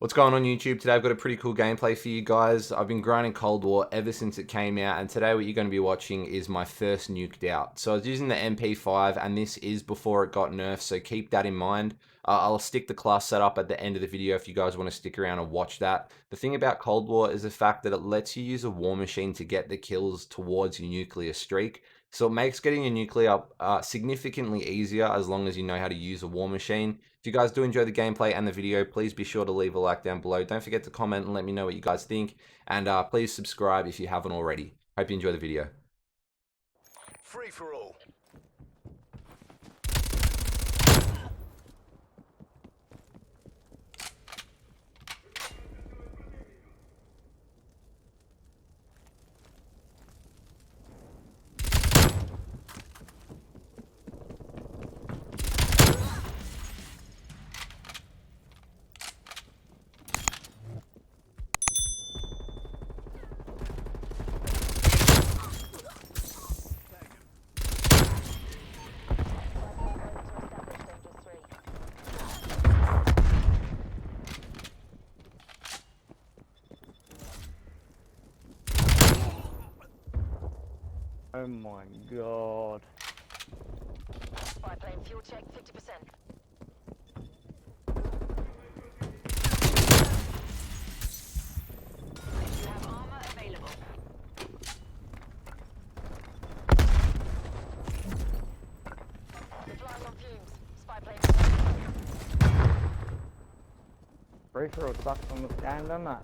What's going on YouTube? Today I've got a pretty cool gameplay for you guys. I've been grinding Cold War ever since it came out, and today what you're going to be watching is my first nuked out. So I was using the MP5 and this is before it got nerfed, so keep that in mind. I'll stick the class setup at the end of the video if you guys want to stick around and watch that. The thing about Cold War is the fact that it lets you use a war machine to get the kills towards your nuclear streak. So it makes getting your nuclear significantly easier as long as you know how to use a war machine. If you guys do enjoy the gameplay and the video, please be sure to leave a like down below. Don't forget to comment and let me know what you guys think. And please subscribe if you haven't already. Hope you enjoy the video. Free for all. Oh my god. Spy plane fuel check 50%. You have armor available. We're flying on fumes. Spy plane. Free throw sucks on this game, doesn't it?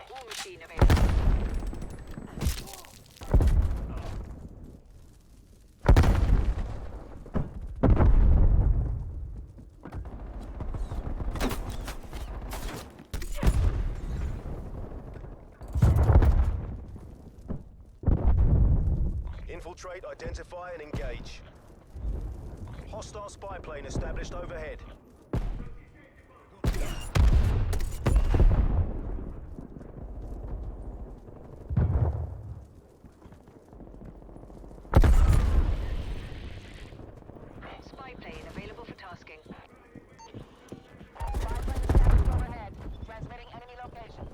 War machine available. Infiltrate, identify, and engage. Hostile spy plane established overhead. Spy plane available for tasking. Spy plane established overhead. Transmitting enemy locations.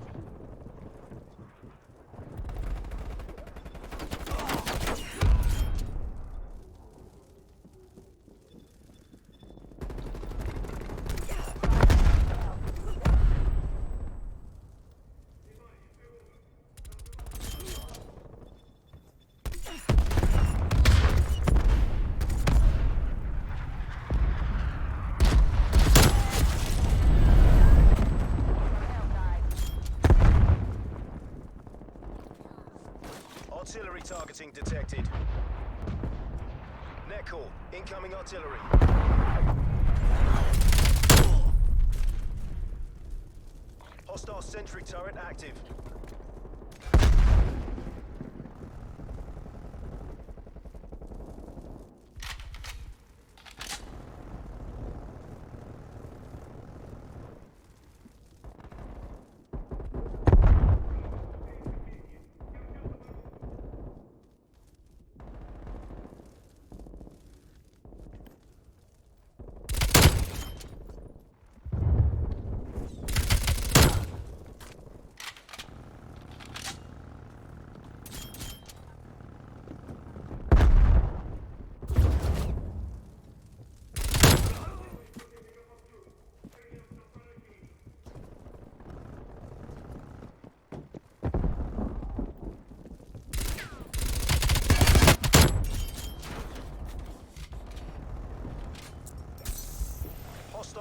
Artillery targeting detected. Net call. Incoming artillery. Hostile sentry turret active.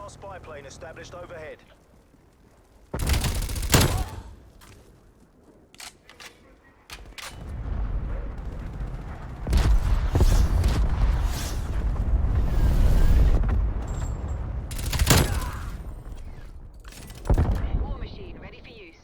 Hostile spy plane established overhead. War machine ready for use.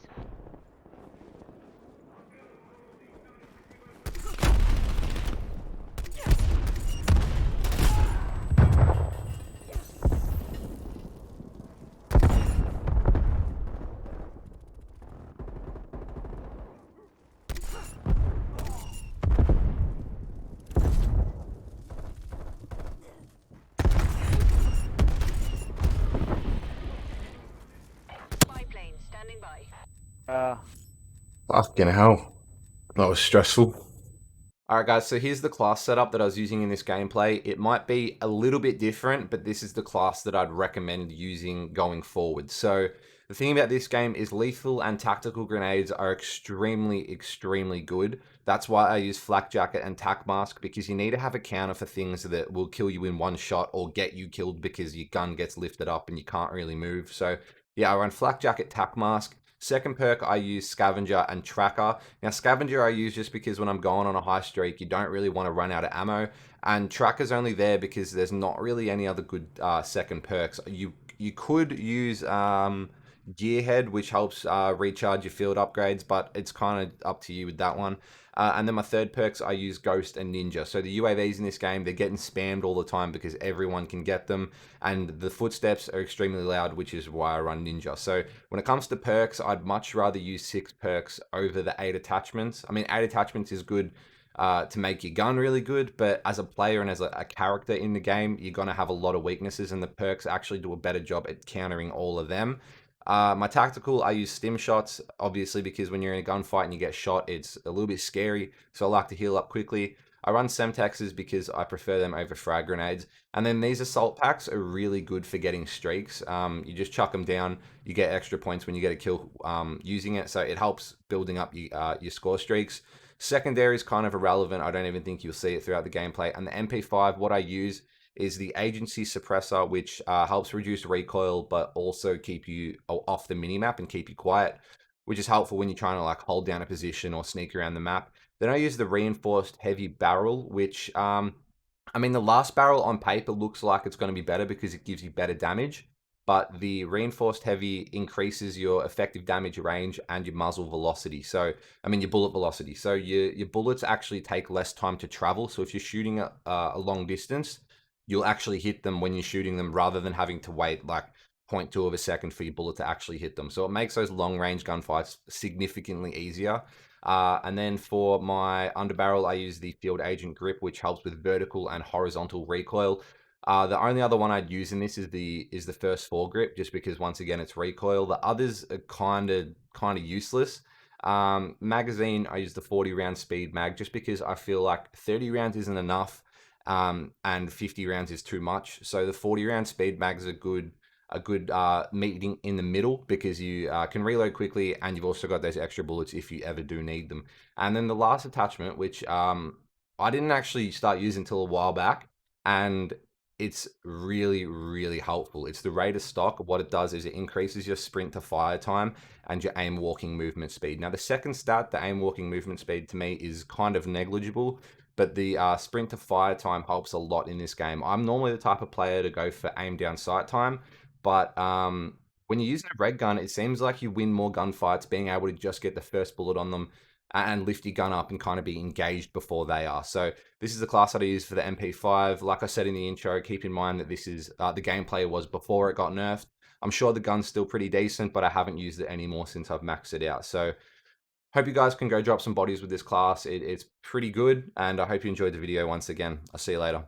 Spy plane standing by. Fucking hell. That was stressful. Alright guys, so here's the class setup that I was using in this gameplay. It might be a little bit different, but this is the class that I'd recommend using going forward. So the thing about this game is lethal and tactical grenades are extremely good. That's why I use flak jacket and tac mask, because you need to have a counter for things that will kill you in one shot or get you killed because your gun gets lifted up and you can't really move. So yeah, I run flak jacket, tac mask. Second perk, I use Scavenger and Tracker. Now, Scavenger I use just because when I'm going on a high streak, you don't really want to run out of ammo. And Tracker's only there because there's not really any other good second perks. You could use Gearhead, which helps recharge your field upgrades, but it's kind of up to you with that one. And then my third perks, I use Ghost and Ninja. So the UAVs in this game, they're getting spammed all the time because everyone can get them. And the footsteps are extremely loud, which is why I run Ninja. So when it comes to perks, I'd much rather use 6 perks over the 8 attachments. I mean, 8 attachments is good to make your gun really good, but as a player and as a character in the game, you're going to have a lot of weaknesses, and the perks actually do a better job at countering all of them. My tactical, I use stim shots, obviously, because when you're in a gunfight and you get shot, it's a little bit scary, so I like to heal up quickly. I run Semtexes because I prefer them over frag grenades. And then these assault packs are really good for getting streaks. You just chuck them down, you get extra points when you get a kill using it, so it helps building up your score streaks. Secondary is kind of irrelevant. I don't even think you'll see it throughout the gameplay. And the MP5, what I use is the agency suppressor, which helps reduce recoil, but also keep you off the minimap and keep you quiet, which is helpful when you're trying to like hold down a position or sneak around the map. Then I use the reinforced heavy barrel, which, I mean, the last barrel on paper looks like it's going to be better because it gives you better damage, but the reinforced heavy increases your effective damage range and your muzzle velocity. So, I mean, your bullet velocity. So your bullets actually take less time to travel. So if you're shooting a long distance, you'll actually hit them when you're shooting them rather than having to wait like 0.2 of a second for your bullet to actually hit them. So it makes those long range gunfights significantly easier. And then for my underbarrel, I use the Field Agent Grip, which helps with vertical and horizontal recoil. The only other one I'd use in this is the first foregrip, just because once again it's recoil. The others are kind of useless. Magazine, I use the 40 round speed mag just because I feel like 30 rounds isn't enough. And 50 rounds is too much. So the 40 round speed mags are a good meeting in the middle, because you can reload quickly and you've also got those extra bullets if you ever do need them. And then the last attachment, which I didn't actually start using until a while back, and it's really helpful. It's the rate of stock. What it does is it increases your sprint to fire time and your aim walking movement speed. Now the second stat, the aim walking movement speed, to me is kind of negligible, but the sprint to fire time helps a lot in this game. I'm normally the type of player to go for aim down sight time, but when you're using a red gun, it seems like you win more gunfights being able to just get the first bullet on them and lift your gun up and kind of be engaged before they are. So this is the class that I use for the MP5. Like I said in the intro, keep in mind that this is the gameplay was before it got nerfed. I'm sure the gun's still pretty decent, but I haven't used it anymore since I've maxed it out. So hope you guys can go drop some bodies with this class. It's pretty good, and I hope you enjoyed the video once again. I'll see you later.